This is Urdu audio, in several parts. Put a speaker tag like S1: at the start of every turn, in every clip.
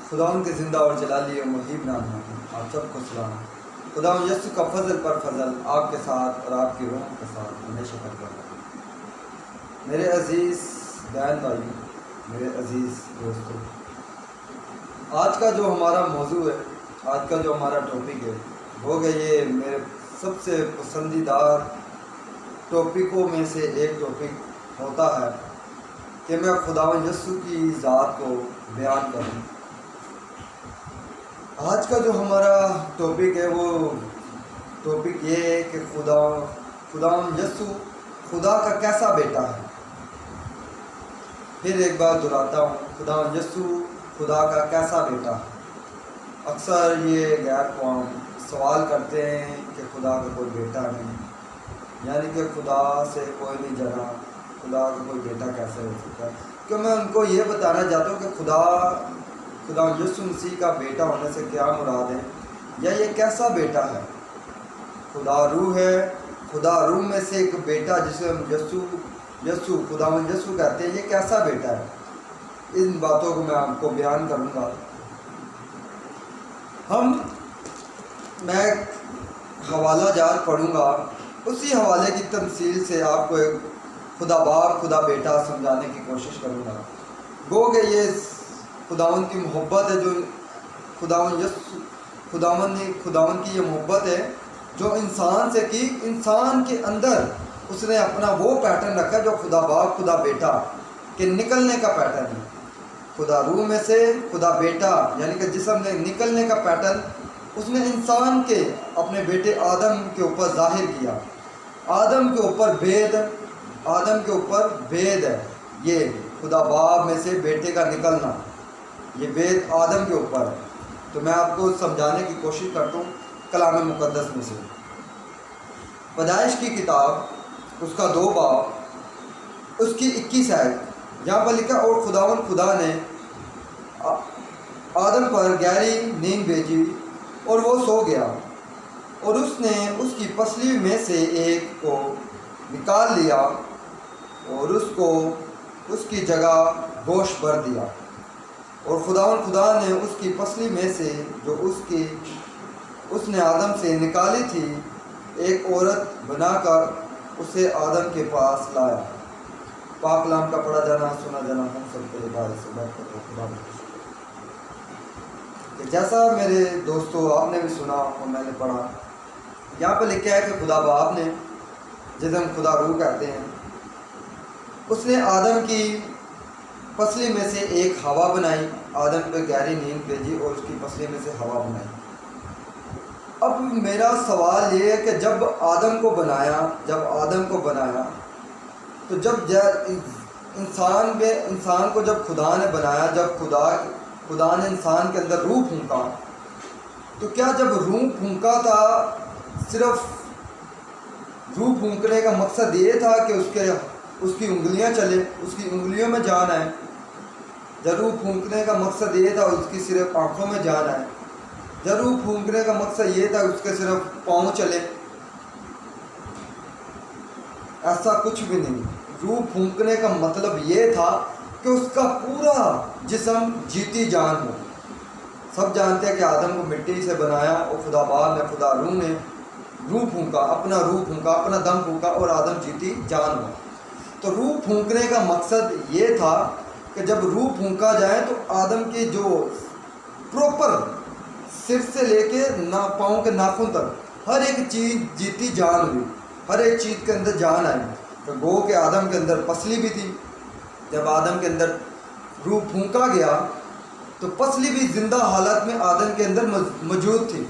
S1: خداوند کے زندہ اور جلالی و مہیب نام ہے. آپ سب کو سلام. خداوند یسوع کا فضل پر فضل آپ کے ساتھ اور آپ کی روح کے ساتھ ہمیشہ برقرار رہے. میرے عزیز بہن بھائی، میرے عزیز دوستو، آج کا جو ہمارا موضوع ہے، آج کا جو ہمارا ٹاپک ہے، ہو گیا یہ میرے سب سے پسندیدہ ٹاپکوں میں سے ایک ٹاپک ہوتا ہے کہ میں خداوند یسوع کی ذات کو بیان کروں. آج کا جو ہمارا ٹاپک ہے وہ ٹاپک یہ ہے کہ خداوند یسوع خدا کا کیسا بیٹا ہے. پھر ایک بار دہراتا ہوں، خداوند یسوع خدا کا کیسا بیٹا ہے. اکثر یہ غیر قوم سوال کرتے ہیں کہ خدا کا کوئی بیٹا نہیں، یعنی کہ خدا سے کوئی نہیں جنا، خدا کا کوئی بیٹا کیسے ہو سکتا ہے. کہ میں ان کو یہ بتانا چاہتا ہوں کہ خدا یسوع مسیح کا بیٹا ہونے سے کیا مراد ہے، یا یہ کیسا بیٹا ہے. خدا روح ہے، خدا روح میں سے ایک بیٹا جسے ہم یسوع خداوند یسوع کہتے ہیں، یہ کیسا بیٹا ہے. ان باتوں کو میں آپ کو بیان کروں گا. میں حوالہ جات پڑھوں گا، اسی حوالے کی تمثیل سے آپ کو ایک خدا باپ خدا بیٹا سمجھانے کی کوشش کروں گا. گو کہ یہ خداوند کی محبت ہے، جو خداوند کی یہ محبت ہے جو انسان سے کی. انسان کے اندر اس نے اپنا وہ پیٹرن رکھا جو خدا باپ خدا بیٹا کے نکلنے کا پیٹرن ہے. خدا روح میں سے خدا بیٹا یعنی کہ جسم نے نکلنے کا پیٹرن اس نے انسان کے اپنے بیٹے آدم کے اوپر ظاہر کیا. آدم کے اوپر بید ہے، یہ خدا باپ میں سے بیٹے کا نکلنا، یہ بید آدم کے اوپر ہے. تو میں آپ کو سمجھانے کی کوشش کرتا ہوں کلام مقدس میں سے. پیدائش کی کتاب اس کا 2 باب اس کی 21 آیت یہاں پر لکھا، اور خداوند خدا نے آدم پر گہری نیند بھیجی اور وہ سو گیا، اور اس نے اس کی پسلی میں سے ایک کو نکال لیا اور اس کو اس کی جگہ گوشت بھر دیا. اور خداوند خدا نے اس کی پسلی میں سے جو اس نے آدم سے نکالی تھی ایک عورت بنا کر اسے آدم کے پاس لایا. پاک کلام کا پڑھا جانا سنا جانا ہم سب کے بارے سے بات کرتے ہیں. خدا کہ جیسا میرے دوستو آپ نے بھی سنا اور میں نے پڑھا، یہاں پہ لکھا ہے کہ خدا باپ نے، جسے ہم خدا روح کہتے ہیں، اس نے آدم کی پسلی میں سے ایک ہوا بنائی، آدم پہ گہری نیند بھیجی اور اس کی پسلی میں سے ہوا بنائی. اب میرا سوال یہ ہے کہ جب آدم کو بنایا تو جب انسان کو جب خدا نے بنایا، جب خدا نے انسان کے اندر روح پھونکا، تو کیا جب روح پھونکا تھا صرف روح پھونکنے کا مقصد یہ تھا کہ اس کی انگلیاں چلے، اس کی انگلیوں میں جان آئے؟ جب روح پھونکنے کا مقصد یہ تھا اس کی صرف آنکھوں میں جان آئے؟ جب روح پھونکنے کا مقصد یہ تھا اس کے صرف پاؤں چلے؟ ایسا کچھ بھی نہیں. روح پھونکنے کا مطلب یہ تھا کہ اس کا پورا جسم جیتی جان ہو. سب جانتے ہیں کہ آدم کو مٹی سے بنایا اور خدا باپ نے، خدا روح نے روح پھونکا، اپنا دم پھونکا اور آدم جیتی جان ہو. تو روح پھونکنے کا مقصد یہ تھا کہ جب روح پھونکا جائے تو آدم کی جو پراپر سر سے لے کے پاؤں کے ناخن تک ہر ایک چیز جیتی جان ہوئی، ہر ایک چیز کے اندر جان آئی. تو گو کہ آدم کے اندر پسلی بھی تھی. جب آدم کے اندر روح پھونکا گیا تو پسلی بھی زندہ حالت میں آدم کے اندر موجود تھی.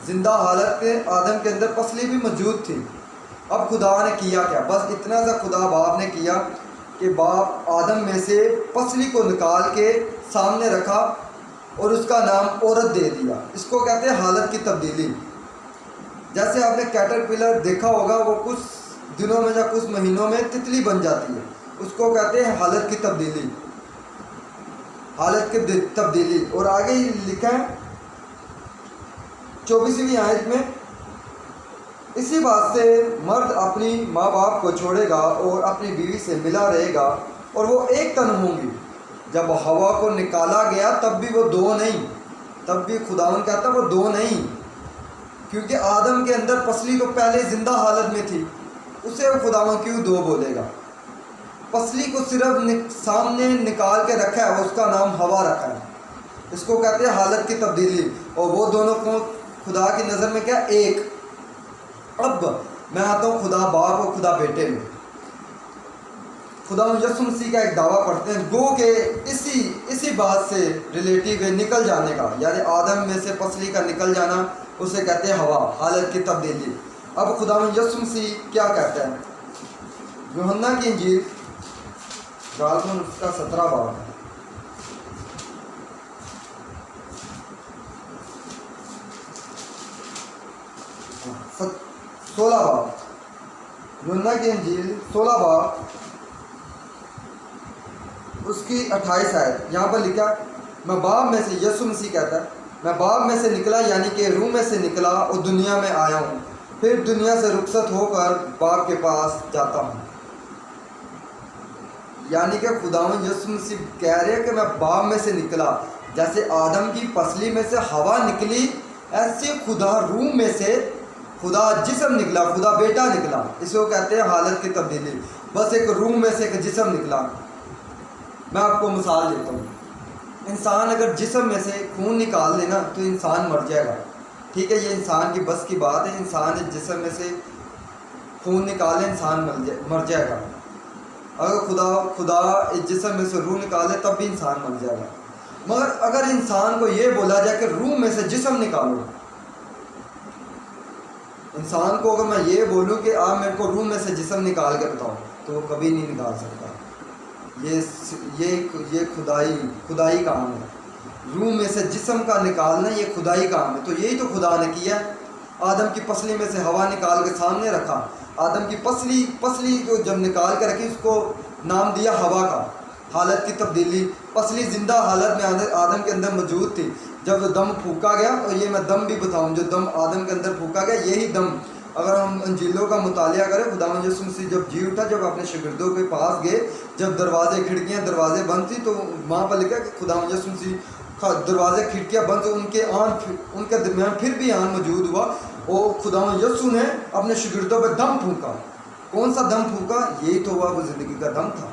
S1: زندہ حالت میں آدم کے اندر پسلی بھی موجود تھی. اب خدا نے کیا کیا؟ بس اتنا سا خدا باپ نے کیا کہ باپ آدم میں سے پسلی کو نکال کے سامنے رکھا اور اس کا نام عورت دے دیا. اس کو کہتے ہیں حالت کی تبدیلی. جیسے آپ نے کیٹرپلر دیکھا ہوگا، وہ کچھ دنوں میں یا کچھ مہینوں میں تتلی بن جاتی ہے، اس کو کہتے ہیں حالت کی تبدیلی. اور آگے لکھا ہے 24ویں آیت میں، اسی بات سے مرد اپنی ماں باپ کو چھوڑے گا اور اپنی بیوی سے ملا رہے گا اور وہ ایک تن ہوں گی. جب ہوا کو نکالا گیا تب بھی وہ دو نہیں، تب بھی خداوند کہتا وہ دو نہیں، کیونکہ آدم کے اندر پسلی تو پہلے زندہ حالت میں تھی، اسے وہ خداوند کیوں دو بولے گا؟ پسلی کو صرف سامنے نکال کے رکھا ہے، اس کا نام ہوا رکھا ہے، اس کو کہتے ہیں حالت کی تبدیلی، اور وہ دونوں کو خدا کی نظر میں کیا ایک۔ اب میں آتا ہوں خدا باپ اور خدا بیٹے میں۔ خدا یسوع مسیح کا ایک دعویٰ پڑھتے ہیں، گو کہ اسی بات سے ریلیٹیو ہے نکل جانے کا، یعنی آدم میں سے پسلی کا نکل جانا، اسے کہتے ہیں ہوا، حالت کی تبدیلی۔ اب خدا یسوع مسیح کیا کہتا ہے؟ یوحنا کی انجیل غالباً اس کا 17 باب ہے، سولہ باب، یوحنا کی انجیل 16 باب اس کی 28 آیت، یہاں پر لکھا میں باپ میں سے، یسوع مسیح کہتا ہے میں باپ میں سے نکلا، یعنی کہ روح میں سے نکلا اور دنیا میں آیا ہوں، پھر دنیا سے رخصت ہو کر باپ کے پاس جاتا ہوں۔ یعنی کہ خداوند یسوع مسیح کہہ رہے ہیں کہ میں باپ میں سے نکلا، جیسے آدم کی پسلی میں سے ہوا نکلی، ایسے خدا روح میں سے خدا جسم نکلا، خدا بیٹا نکلا، اس کو کہتے ہیں حالت کی تبدیلی۔ بس ایک روح میں سے ایک جسم نکلا۔ میں آپ کو مثال دیتا ہوں، انسان اگر جسم میں سے خون نکال لے نا تو انسان مر جائے گا، ٹھیک ہے، یہ انسان کی بس کی بات ہے، انسان اس جسم میں سے خون نکالے انسان مر جائے گا، اگر خدا اس جسم میں سے روح نکالے تب بھی انسان مر جائے گا۔ مگر اگر انسان کو یہ بولا جائے کہ روح میں سے جسم نکالو، انسان کو اگر میں یہ بولوں کہ آپ میرے کو روح میں سے جسم نکال کے بتاؤ تو وہ کبھی نہیں نکال سکتا۔ یہ خدائی کام ہے، روح میں سے جسم کا نکالنا یہ خدائی کام ہے۔ تو یہی تو خدا نے کیا، آدم کی پسلی میں سے ہوا نکال کے سامنے رکھا، آدم کی پسلی کو جب نکال کے رکھی اس کو نام دیا ہوا کا، حالت کی تبدیلی۔ پسلی زندہ حالت میں آدم کے اندر موجود تھی، جب دم پھونکا گیا، اور یہ میں دم بھی بتاؤں جو دم آدم کے اندر پھونکا گیا، یہی دم اگر ہم انجیلوں کا مطالعہ کریں، خداوند یسوع مسیح جب جی اٹھا، جب اپنے شاگردوں کے پاس گئے، جب دروازے کھڑکیاں بند تھی تو وہاں پر لکھا کہ خداوند یسوع مسیح دروازے کھڑکیاں بند، ان کے درمیان پھر بھی آن موجود ہوا، اور خداوند یسوع نے اپنے شاگردوں پہ دم پھونکا۔ کون سا دم پھونکا؟ یہی تو ہوا وہ زندگی کا دم تھا،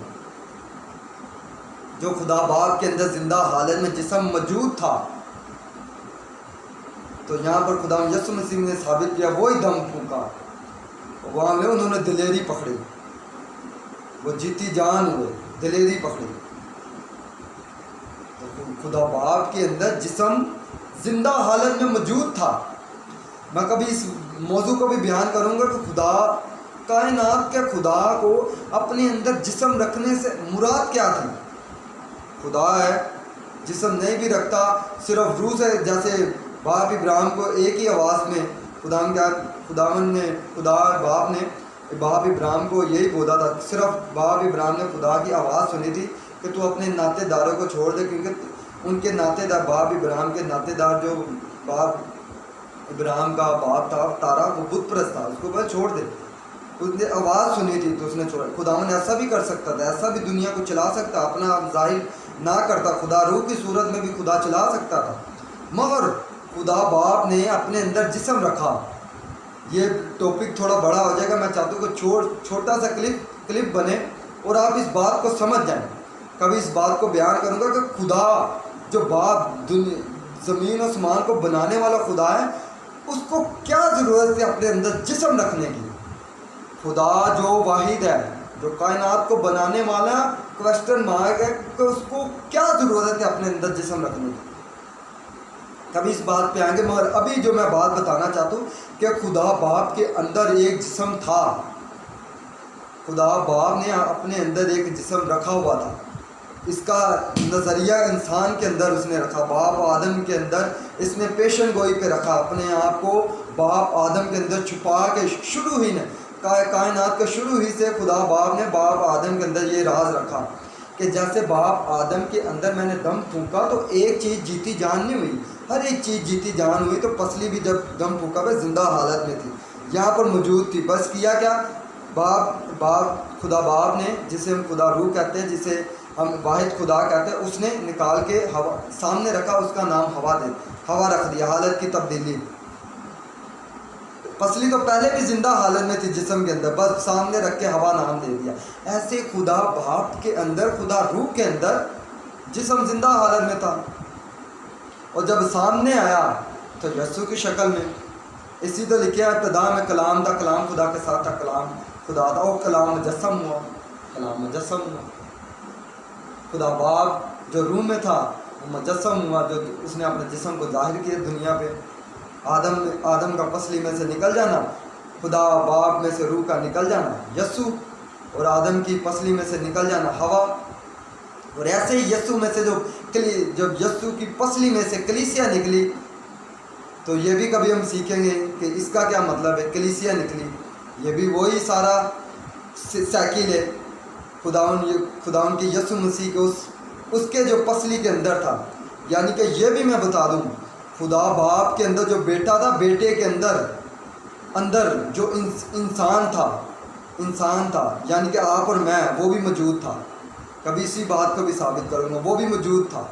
S1: جو خدا باپ کے اندر زندہ حالت میں جسم موجود تھا۔ تو یہاں پر خدا یسوع مسیح نے ثابت کیا وہی دم پھونکا، وہاں میں انہوں نے دلیری پکڑی، وہ جیتی جان ہوئے، دلیری پکڑی۔ تو خدا باپ کے اندر جسم زندہ حالت میں موجود تھا۔ میں کبھی اس موضوع کو بھی بیان کروں گا کہ خدا کائنات کے خدا کو اپنے اندر جسم رکھنے سے مراد کیا تھی۔ خدا ہے، جسم نہیں بھی رکھتا، صرف روح سے، جیسے باپ ابراہیم کو ایک ہی آواز میں خدا باپ نے باپ ابراہیم کو یہی بولا تھا، صرف باپ ابراہیم نے خدا کی آواز سنی تھی کہ تو اپنے ناطے داروں کو چھوڑ دے، کیونکہ ان کے ناطے دار، باپ ابراہیم کے ناطے دار جو باپ ابراہیم کا باپ تھا تارا، وہ بت پرست تھا، اس کو بس چھوڑ دے۔ اس نے آواز سنی تھی تو اس نے چھوڑا۔ خداوند ایسا بھی کر سکتا تھا، ایسا بھی دنیا کو چلا سکتا، اپنا ظاہر نہ کرتا، خدا روح کی صورت میں بھی خدا چلا سکتا تھا، مگر خدا باپ نے اپنے اندر جسم رکھا۔ یہ ٹاپک تھوڑا بڑا ہو جائے گا، میں چاہتا ہوں کہ چھوٹا سا کلپ بنے اور آپ اس بات کو سمجھ جائیں۔ کبھی اس بات کو بیان کروں گا کہ خدا جو باپ زمین و آسمان کو بنانے والا خدا ہے، اس کو کیا ضرورت ہے اپنے اندر جسم رکھنے کی۔ خدا جو واحد ہے، جو کائنات کو بنانے والا، کوسچن مارک ہے کہ اس کو کیا ضرورت ہے اپنے اندر جسم رکھنے کی۔ کبھی اس بات پہ آئیں گے، مگر ابھی جو میں بات بتانا چاہتا ہوں کہ خدا باپ کے اندر ایک جسم تھا، خدا باپ نے اپنے اندر ایک جسم رکھا ہوا تھا۔ اس کا نظریہ انسان کے اندر اس نے رکھا، باپ آدم کے اندر اس نے پیشن گوئی پہ رکھا، اپنے آپ کو باپ آدم کے اندر چھپا کے شروع ہی نے کائنات کے شروع ہی سے خدا باپ نے باپ آدم کے اندر یہ راز رکھا کہ جیسے باپ آدم کے اندر میں نے دم پھونکا تو ایک چیز جیتی جان نہیں ہوئی، ہر ایک چیز جیتی جان ہوئی، تو پسلی بھی جب دم پھونکا پہ زندہ حالت میں تھی، یہاں پر موجود تھی۔ بس کیا خدا باپ نے، جسے ہم خدا روح کہتے ہیں، جسے ہم واحد خدا کہتے ہیں، اس نے نکال کے ہوا سامنے رکھا، اس کا نام ہوا رکھ دیا، حالت کی تبدیلی۔ پسلی تو پہلے بھی زندہ حالت میں تھی جسم کے اندر، بس سامنے رکھ کے ہوا نام دے دیا۔ ایسے خدا باپ کے اندر، خدا روح کے اندر جسم زندہ حالت میں تھا، اور جب سامنے آیا تو یسوع کی شکل میں۔ اسی تو لکھا ہے ابتدا میں کلام تھا، کلام خدا کے ساتھ تھا، کلام خدا تھا، اور کلام مجسم ہوا، کلام مجسم ہوا۔ خدا باپ جو روح میں تھا وہ مجسم ہوا، جو اس نے اپنے جسم کو ظاہر کیا دنیا پہ۔ آدم کا پسلی میں سے نکل جانا، خدا باپ میں سے روح کا نکل جانا یسوع، اور آدم کی پسلی میں سے نکل جانا ہوا۔ اور ایسے ہی یسوع میں سے جب یسوع کی پسلی میں سے کلیسیا نکلی، تو یہ بھی کبھی ہم سیکھیں گے کہ اس کا کیا مطلب ہے۔ کلیسیا نکلی، یہ بھی وہی سارا سائیکل ہے، خداوند کی یسوع مسیح کے اس کے جو پسلی کے اندر تھا۔ یعنی کہ یہ بھی میں بتا دوں، خدا باپ کے اندر جو بیٹا تھا، بیٹے کے اندر جو انسان تھا، یعنی کہ آپ اور میں، وہ بھی موجود تھا۔ کبھی اسی بات کو بھی ثابت کروں گا، وہ بھی موجود تھا۔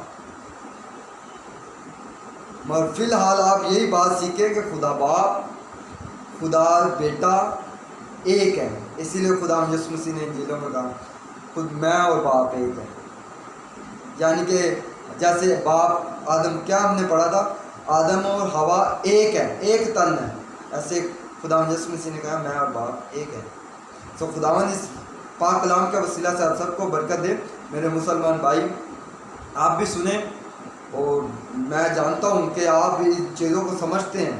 S1: مگر فی الحال آپ یہی بات سیکھیں کہ خدا باپ، خدا بیٹا ایک ہے۔ اسی لیے خدا یسوع مسیح نے انجیلوں میں کہا خود میں اور باپ ایک ہے۔ یعنی کہ جیسے باپ آدم، کیا ہم نے پڑھا تھا، آدم اور ہوا ایک ہے، ایک تن ہے، ایسے خدا یسوع مسیح نے کہا میں اور باپ ایک ہے۔ سو خداوند اس پاک کلام کے وسیلہ سے آپ سب کو برکت دے۔ میرے مسلمان بھائی، آپ بھی سنیں، اور میں جانتا ہوں کہ آپ ان چیزوں کو سمجھتے ہیں،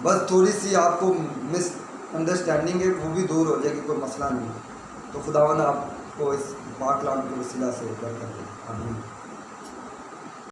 S1: بس تھوڑی سی آپ کو مس انڈرسٹینڈنگ ہے، وہ بھی دور ہو جائے گی، کوئی مسئلہ نہیں۔ تو خداوند آپ کو اس پاک کلام کے وسیلہ سے برکت دے، آمین۔